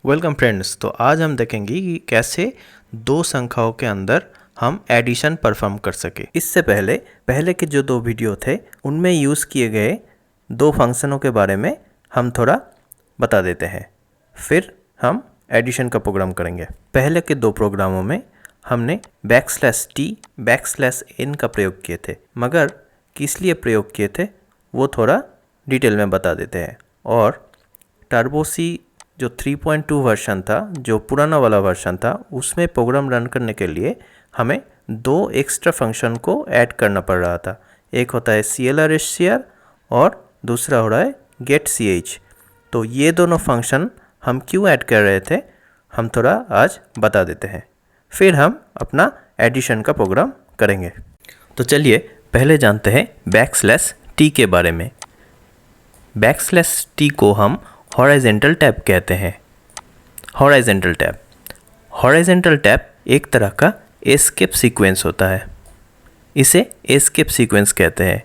Welcome friends. तो आज हम देखेंगे कि कैसे दो संख्याओं के अंदर हम एडिशन परफॉर्म कर सके। इससे पहले के जो दो वीडियो थे उनमें यूज़ किए गए दो फंक्शनों के बारे में हम थोड़ा बता देते हैं, फिर हम एडिशन का प्रोग्राम करेंगे। पहले के दो प्रोग्रामों में हमने \t\n का प्रयोग किए थे, मगर किस लिए प्रयोग किए थे वो थोड़ा डिटेल में बता देते हैं। और टर्बोसी जो 3.2 वर्जन था, जो पुराना वाला वर्जन था, उसमें प्रोग्राम रन करने के लिए हमें दो एक्स्ट्रा फंक्शन को ऐड करना पड़ रहा था। एक होता है clr और दूसरा हो रहा है getch। तो ये दोनों फंक्शन हम क्यों ऐड कर रहे थे हम थोड़ा आज बता देते हैं, फिर हम अपना एडिशन का प्रोग्राम करेंगे। तो चलिए पहले जानते हैं \t के बारे में। \t को हम हॉरिजॉन्टल टैब कहते हैं। हॉरिजॉन्टल टैब एक तरह का एस्केप सीक्वेंस होता है, इसे एस्केप सीक्वेंस कहते हैं।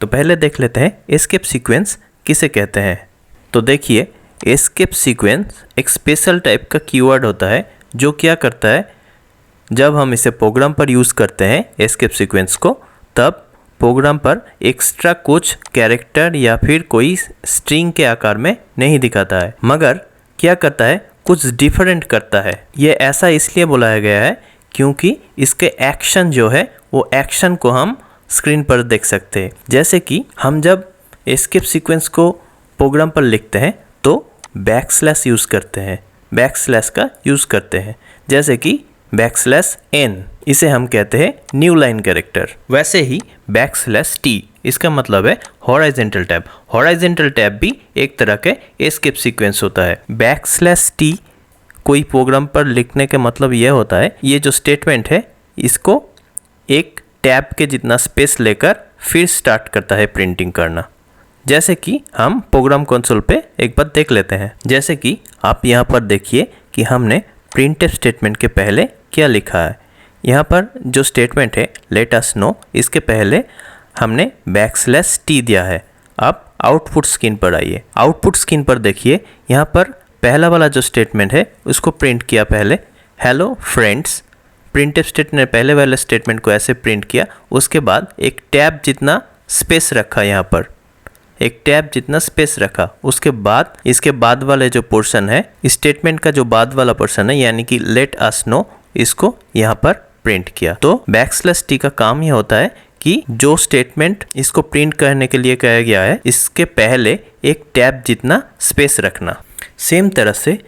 तो पहले देख लेते हैं एस्केप सीक्वेंस किसे कहते हैं। तो देखिए, एस्केप सीक्वेंस एक स्पेशल टाइप का कीवर्ड होता है जो क्या करता है, जब हम इसे प्रोग्राम पर यूज़ करते हैं एस्केप सीक्वेंस को, तब प्रोग्राम पर एक्स्ट्रा कुछ कैरेक्टर या फिर कोई स्ट्रिंग के आकार में नहीं दिखाता है, मगर क्या करता है, कुछ डिफरेंट करता है। ये ऐसा इसलिए बुलाया गया है क्योंकि इसके एक्शन जो है वो एक्शन को हम स्क्रीन पर देख सकते हैं। जैसे कि हम जब एस्केप सीक्वेंस को प्रोग्राम पर लिखते हैं तो बैकस्लैश यूज़ करते हैं, बैकस्लैश का यूज़ करते हैं। जैसे कि \n, इसे हम कहते हैं न्यू लाइन कैरेक्टर। वैसे ही \t, इसका मतलब है हॉरिजॉन्टल टैब। हॉरिजॉन्टल टैब भी एक तरह के एस्केप सीक्वेंस होता है। \t कोई प्रोग्राम पर लिखने का मतलब यह होता है, ये जो स्टेटमेंट है इसको एक टैब के जितना स्पेस लेकर फिर स्टार्ट करता है प्रिंटिंग करना। जैसे कि हम प्रोग्राम कंसोल पे एक बार देख लेते हैं। जैसे कि आप यहाँ पर देखिए कि हमने प्रिंटफ स्टेटमेंट के पहले क्या लिखा है। यहाँ पर जो स्टेटमेंट है लेट अस नो, इसके पहले हमने \t दिया है। अब आउटपुट स्क्रीन पर आइए। आउटपुट स्क्रीन पर देखिए, यहाँ पर पहला वाला जो स्टेटमेंट है उसको प्रिंट किया पहले हेलो फ्रेंड्स। प्रिंटफ स्टेटमेंट ने पहले वाले स्टेटमेंट को ऐसे प्रिंट किया, उसके बाद एक टैब जितना स्पेस रखा, यहाँ पर एक टैब जितना स्पेस रखा। उसके बाद इसके बाद वाले जो पोर्शन है, स्टेटमेंट का जो बाद वाला पोर्शन है यानी कि लेट अस नो, इसको यहाँ पर प्रिंट किया। तो \t का काम ये होता है कि जो स्टेटमेंट इसको प्रिंट करने के लिए कहा गया है, इसके पहले एक टैब जितना स्पेस रखना। सेम तरह से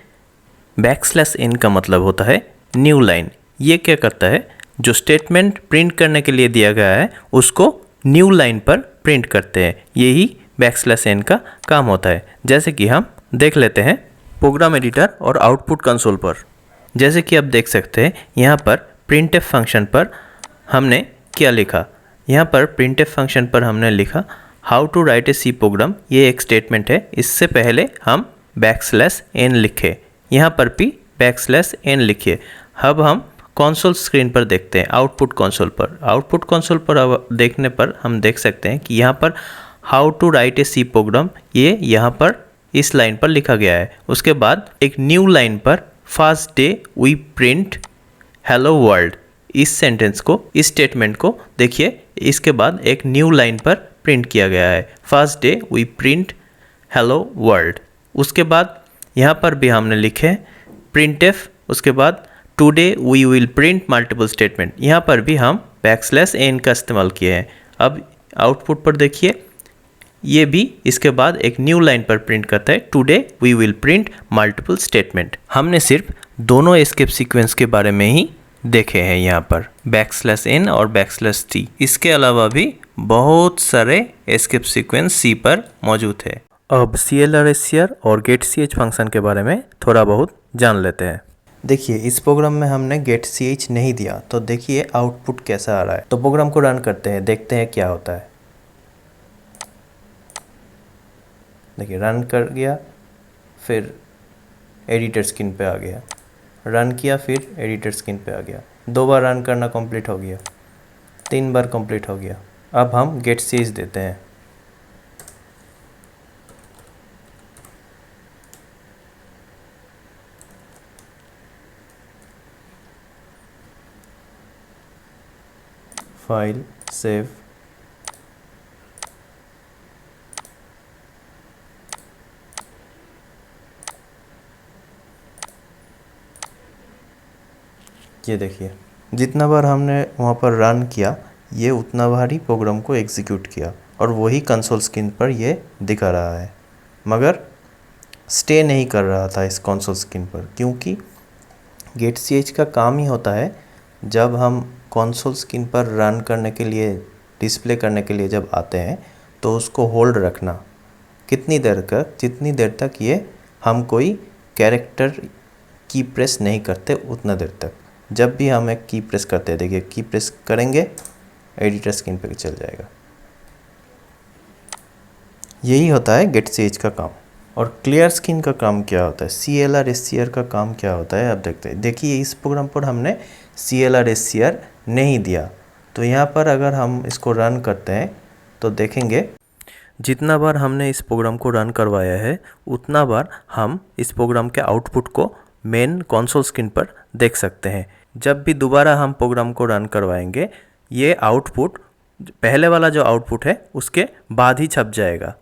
\n का मतलब होता है न्यू लाइन। ये क्या करता है, जो स्टेटमेंट प्रिंट करने के लिए दिया गया है उसको न्यू लाइन पर प्रिंट करते हैं। यही \n का काम होता है। जैसे कि हम देख लेते हैं प्रोग्राम एडिटर और आउटपुट कंसोल पर। जैसे कि आप देख सकते हैं यहाँ पर प्रिंटफ फंक्शन पर हमने क्या लिखा। यहाँ पर प्रिंटफ फंक्शन पर हमने लिखा how to write a C program. ये एक स्टेटमेंट है, इससे पहले हम \n लिखे, यहाँ पर भी \n लिखिए। अब हम कंसोल स्क्रीन पर देखते हैं, आउटपुट कंसोल पर। आउटपुट कंसोल पर देखने पर हम देख सकते हैं कि यहाँ पर how to write a C program, ये यहाँ पर इस लाइन पर लिखा गया है। उसके बाद एक न्यू लाइन पर first day we print hello world. इस सेंटेंस को, इस स्टेटमेंट को देखिए, इसके बाद एक न्यू लाइन पर प्रिंट किया गया है, first day we print hello world. उसके बाद यहाँ पर भी हमने लिखे प्रिंटफ, उसके बाद today we will print multiple statement. यहाँ पर भी हम \n का इस्तेमाल किए हैं। अब आउटपुट पर देखिए, ये भी इसके बाद एक न्यू लाइन पर प्रिंट करता है today we will print multiple statement. हमने सिर्फ दोनों एस्केप सीक्वेंस के बारे में ही देखे हैं यहाँ पर, \n और \t। इसके अलावा भी बहुत सारे एस्केप सीक्वेंस सी पर मौजूद है। अब clr और getch फंक्शन के बारे में थोड़ा बहुत जान लेते हैं। देखिए, इस प्रोग्राम में हमने getch नहीं दिया, तो देखिए आउटपुट कैसा आ रहा है। तो प्रोग्राम को रन करते हैं, देखते हैं क्या होता है। देखिए रन कर गया, फिर एडिटर स्क्रीन पे आ गया, रन किया, फिर एडिटर स्क्रीन पे आ गया। 2 बार रन करना कंप्लीट हो गया, 3 बार कंप्लीट हो गया। अब हम getch देते हैं। फाइल सेव, ये देखिए जितना बार हमने वहाँ पर रन किया ये उतना बार ही प्रोग्राम को एग्जीक्यूट किया और वही कंसोल स्क्रीन पर ये दिखा रहा है, मगर स्टे नहीं कर रहा था इस कंसोल स्क्रीन पर, क्योंकि getch का काम ही होता है जब हम कंसोल स्क्रीन पर रन करने के लिए, डिस्प्ले करने के लिए जब आते हैं तो उसको होल्ड रखना कितनी देर का, जितनी देर तक ये हम कोई कैरेक्टर की प्रेस नहीं करते उतना देर तक। जब भी हम एक की प्रेस करते हैं, देखिए की प्रेस करेंगे एडिटर स्क्रीन पे चल जाएगा। यही होता है getch का काम। और क्लियर स्क्रीन का काम क्या होता है, CLR SCR का काम क्या होता है, आप देखते हैं। देखिए इस प्रोग्राम पर हमने CLR SCR नहीं दिया, तो यहाँ पर अगर हम इसको रन करते हैं तो देखेंगे जितना बार हमने इस प्रोग्राम को रन करवाया है उतना बार हम इस प्रोग्राम के आउटपुट को मेन कंसोल स्क्रीन पर देख सकते हैं। जब भी दोबारा हम प्रोग्राम को रन करवाएंगे ये आउटपुट, पहले वाला जो आउटपुट है उसके बाद ही छप जाएगा,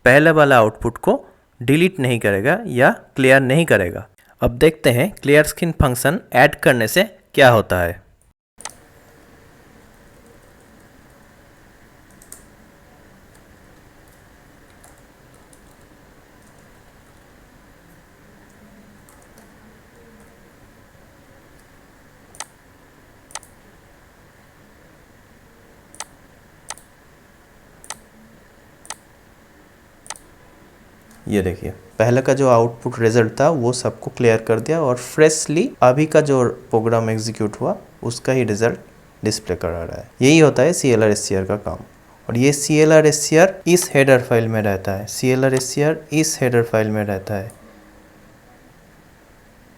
पहले वाला आउटपुट को डिलीट नहीं करेगा या क्लियर नहीं करेगा। अब देखते हैं क्लियर स्क्रीन फंक्शन ऐड करने से क्या होता है। ये देखिए पहले का जो आउटपुट रिजल्ट था वो सबको क्लियर कर दिया और फ्रेशली अभी का जो प्रोग्राम एग्जीक्यूट हुआ उसका ही रिजल्ट डिस्प्ले करा रहा है। यही होता है CLR SCR का काम। और ये CLR SCR इस हेडर फाइल में रहता है, CLR SCR इस हेडर फाइल में रहता है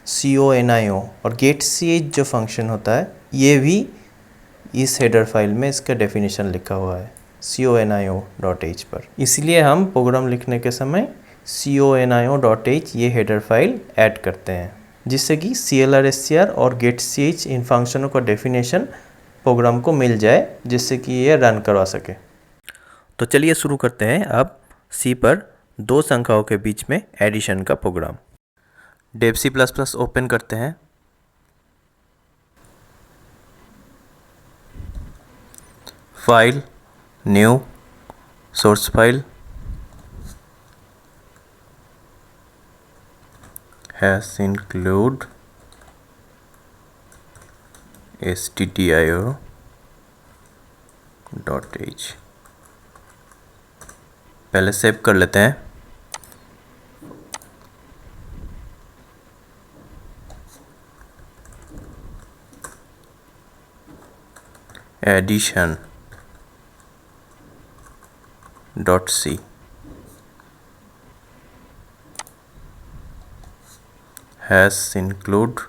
CONIO। और getch जो फंक्शन होता है ये भी इस हेडर फाइल में इसका डेफिनेशन लिखा हुआ है CONIO.h पर। इसलिए हम प्रोग्राम लिखने के समय CONIO.h ये हेडर फाइल ऐड करते हैं, जिससे कि CLR SCR और getch इन फंक्शनों का डेफिनेशन प्रोग्राम को मिल जाए, जिससे कि ये रन करवा सके। तो चलिए शुरू करते हैं अब C पर दो संख्याओं के बीच में एडिशन का प्रोग्राम। devC++ ओपन करते हैं। File, new, source file, has include stdio.h। पहले सेव कर लेते हैं। addition.c has include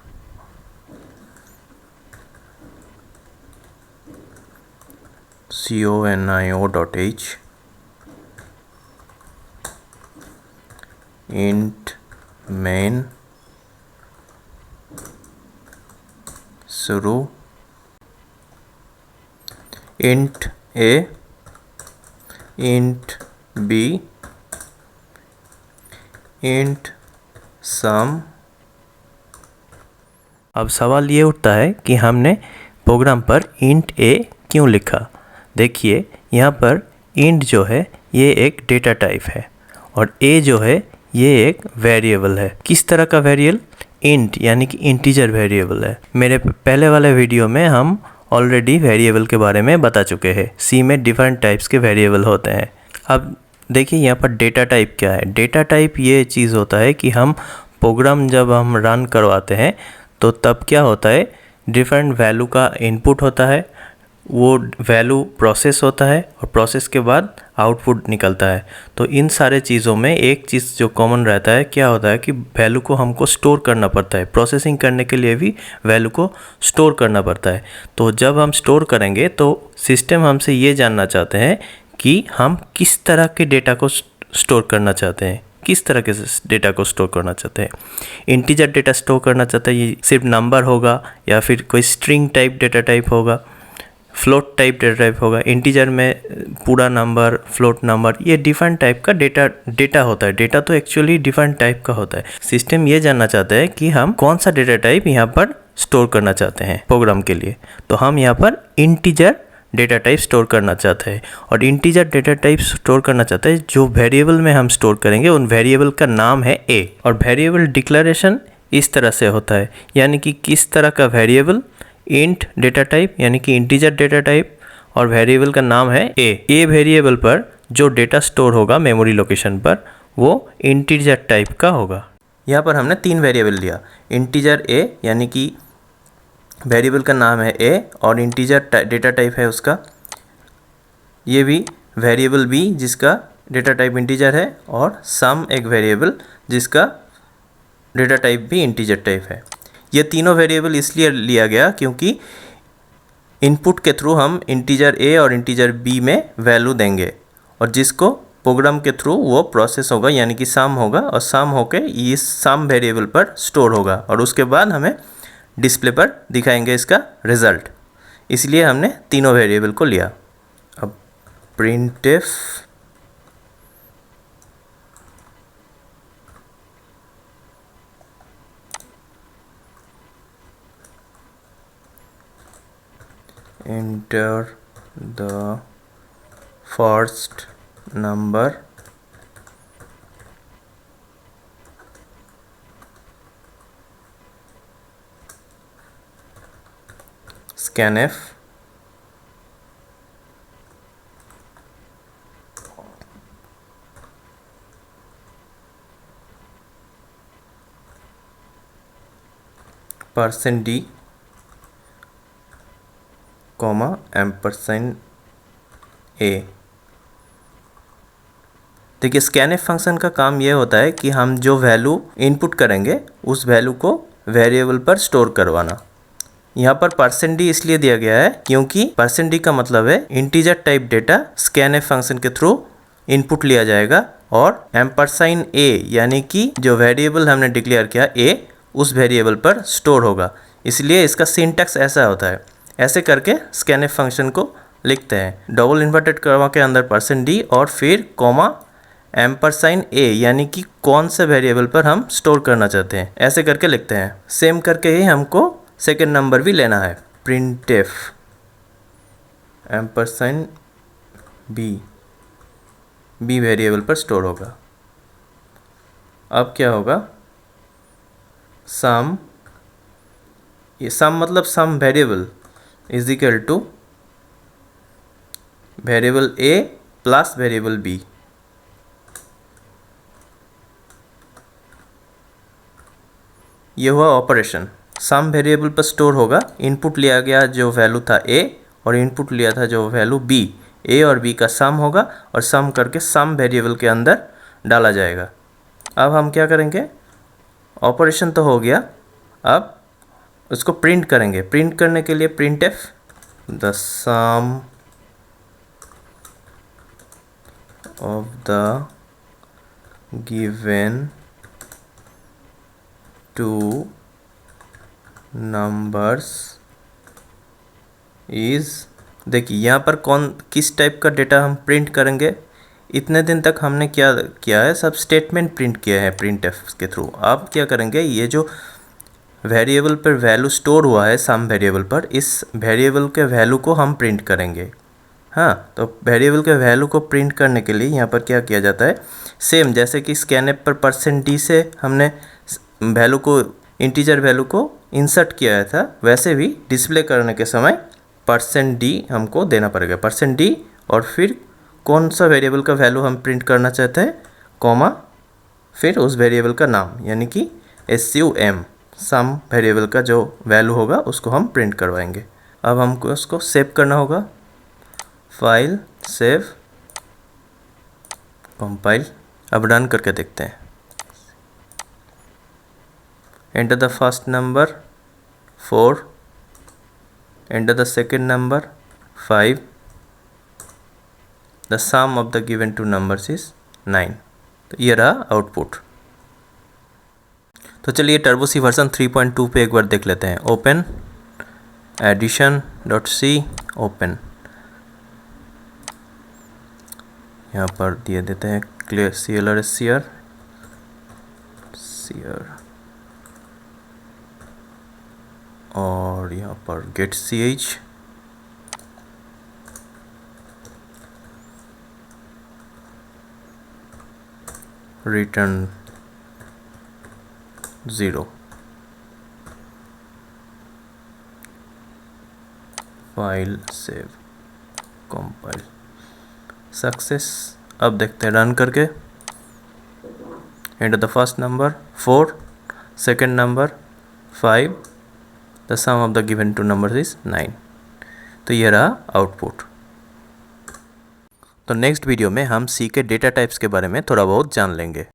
CONIO.h int main शुरू int a int b int sum। अब सवाल ये उठता है कि हमने प्रोग्राम पर int a क्यों लिखा। देखिए यहाँ पर int जो है ये एक डेटा टाइप है और a जो है ये एक वेरिएबल है। किस तरह का वेरिएबल, int यानी कि इंटीजर वेरिएबल है। मेरे पहले वाले वीडियो में हम ऑलरेडी वेरिएबल के बारे में बता चुके हैं। C में डिफरेंट टाइप्स के वेरिएबल होते हैं। अब देखिए यहाँ पर डेटा टाइप क्या है। डेटा टाइप ये चीज़ होता है कि हम प्रोग्राम जब हम रन करवाते हैं तो तब क्या होता है, डिफरेंट वैल्यू का इनपुट होता है, वो वैल्यू प्रोसेस होता है और प्रोसेस के बाद आउटपुट निकलता है। तो इन सारे चीज़ों में एक चीज़ जो कॉमन रहता है, क्या होता है कि वैल्यू को हमको स्टोर करना पड़ता है। प्रोसेसिंग करने के लिए भी वैल्यू को स्टोर करना पड़ता है। तो जब हम स्टोर करेंगे तो सिस्टम हमसे ये जानना चाहते हैं कि हम किस तरह के डेटा को स्टोर करना चाहते हैं, किस तरह के डेटा को स्टोर करना चाहते हैं। इंटीजर डेटा स्टोर करना चाहते हैं, ये सिर्फ नंबर होगा या फिर कोई स्ट्रिंग टाइप डेटा टाइप होगा, फ्लोट टाइप डेटा टाइप होगा, इंटीजर में पूरा नंबर, फ्लोट नंबर, ये डिफरेंट टाइप का डेटा होता है। डेटा तो एक्चुअली डिफरेंट टाइप का होता है। सिस्टम ये जानना चाहता है कि हम कौन सा डेटा टाइप यहाँ पर स्टोर करना चाहते हैं प्रोग्राम के लिए। तो हम यहाँ पर इंटीजर डेटा टाइप स्टोर करना चाहते हैं, और इंटीजर डेटा टाइप स्टोर करना चाहते हैं जो वेरिएबल में हम स्टोर करेंगे उन वेरिएबल का नाम है ए। और वेरिएबल डिक्लेरेशन इस तरह से होता है, यानी कि किस तरह का वेरिएबल, इंट डेटा टाइप यानी कि इंटीजर डेटा टाइप, और वेरिएबल का नाम है ए वेरिएबल पर जो डेटा स्टोर होगा मेमोरी लोकेशन पर वो इंटीजर टाइप का होगा। यहाँ पर हमने 3 वेरिएबल लिया, इंटीजर ए यानी कि वेरिएबल का नाम है ए और इंटीजर डेटा टाइप है उसका, ये भी वेरिएबल बी जिसका डेटा टाइप इंटीजर है, और सम एक वेरिएबल जिसका डेटा टाइप भी इंटीजर टाइप है। ये तीनों वेरिएबल इसलिए लिया गया क्योंकि इनपुट के थ्रू हम इंटीजर ए और इंटीजर बी में वैल्यू देंगे, और जिसको प्रोग्राम के थ्रू वो प्रोसेस होगा यानी कि सम होगा, और सम होके इस सम वेरिएबल पर स्टोर होगा, और उसके बाद हमें डिस्प्ले पर दिखाएंगे इसका रिज़ल्ट। इसलिए हमने तीनों वेरिएबल को लिया। अब printf enter the first number scanf %d comma ampersand A. देखिए स्कैनफ फंक्शन का काम ये होता है कि हम जो वैल्यू इनपुट करेंगे उस वैल्यू को वेरिएबल पर स्टोर करवाना। यहाँ पर %d इसलिए दिया गया है क्योंकि %d का मतलब है integer type data scanf function के थ्रू इनपुट लिया जाएगा, और एम्परसाइन ए यानी कि जो वेरिएबल हमने डिक्लेयर किया ए उस वेरिएबल पर स्टोर होगा। इसलिए इसका सिंटैक्स ऐसा होता है, ऐसे करके स्कैनफ फंक्शन को लिखते हैं, डबल इन्वर्टेड कॉमा के अंदर %d और फिर कॉमा एम्परसाइन ए यानी कि कौन से वेरिएबल पर हम स्टोर करना चाहते हैं, ऐसे करके लिखते हैं। सेम करके ही हमको सेकेंड नंबर भी लेना है, प्रिंटफ एम्परसाइन बी वेरिएबल पर स्टोर होगा। अब क्या होगा, सम, ये सम मतलब sum variable is equal to variable A plus variable B. ये हुआ ऑपरेशन, सम वेरिएबल पर स्टोर होगा, इनपुट लिया गया जो वैल्यू था ए और इनपुट लिया था जो वैल्यू बी, ए और बी का सम होगा और सम करके सम वेरिएबल के अंदर डाला जाएगा। अब हम क्या करेंगे, ऑपरेशन तो हो गया, अब उसको प्रिंट करेंगे। प्रिंट करने के लिए printf the sum of the given two numbers is, देखिए यहाँ पर किस टाइप का डेटा हम प्रिंट करेंगे। इतने दिन तक हमने क्या किया है, सब स्टेटमेंट प्रिंट किया है प्रिंटफ के थ्रू। अब क्या करेंगे, ये जो वेरिएबल पर वैल्यू स्टोर हुआ है सम वेरिएबल पर, इस वेरिएबल के वैल्यू को हम प्रिंट करेंगे। हाँ, तो वेरिएबल के वैल्यू को प्रिंट करने के लिए यहाँ पर क्या किया जाता है, सेम जैसे कि स्कैनफ पर %d से हमने वैल्यू को, इंटीजर वैल्यू को इंसर्ट किया था, वैसे भी डिस्प्ले करने के समय %d हमको देना पड़ेगा, %d और फिर कौन सा वेरिएबल का वैल्यू हम प्रिंट करना चाहते हैं, कॉमा फिर उस वेरिएबल का नाम यानी कि sum, सम वेरिएबल का जो वैल्यू होगा उसको हम प्रिंट करवाएंगे। अब हमको उसको सेव करना होगा, फाइल सेव कंपाइल। अब रन करके देखते हैं। Enter the first number 4, enter the second number 5, the sum of the given two numbers is 9। तो ये रहा आउटपुट। तो चलिए टर्बो सी वर्जन 3.2 पे एक बार देख लेते हैं। ओपन एडिशन.c ओपन, यहाँ पर दिए देते हैं क्लियर CLR शेयर और यहाँ पर get CH, return 0, file save, compile, success. अब देखते हैं रन करके। Enter the first number 4, second number 5, the sum of the given two numbers is 9। तो ये रहा आउटपुट। तो नेक्स्ट वीडियो में हम सी के डेटा टाइप्स के बारे में थोड़ा बहुत जान लेंगे।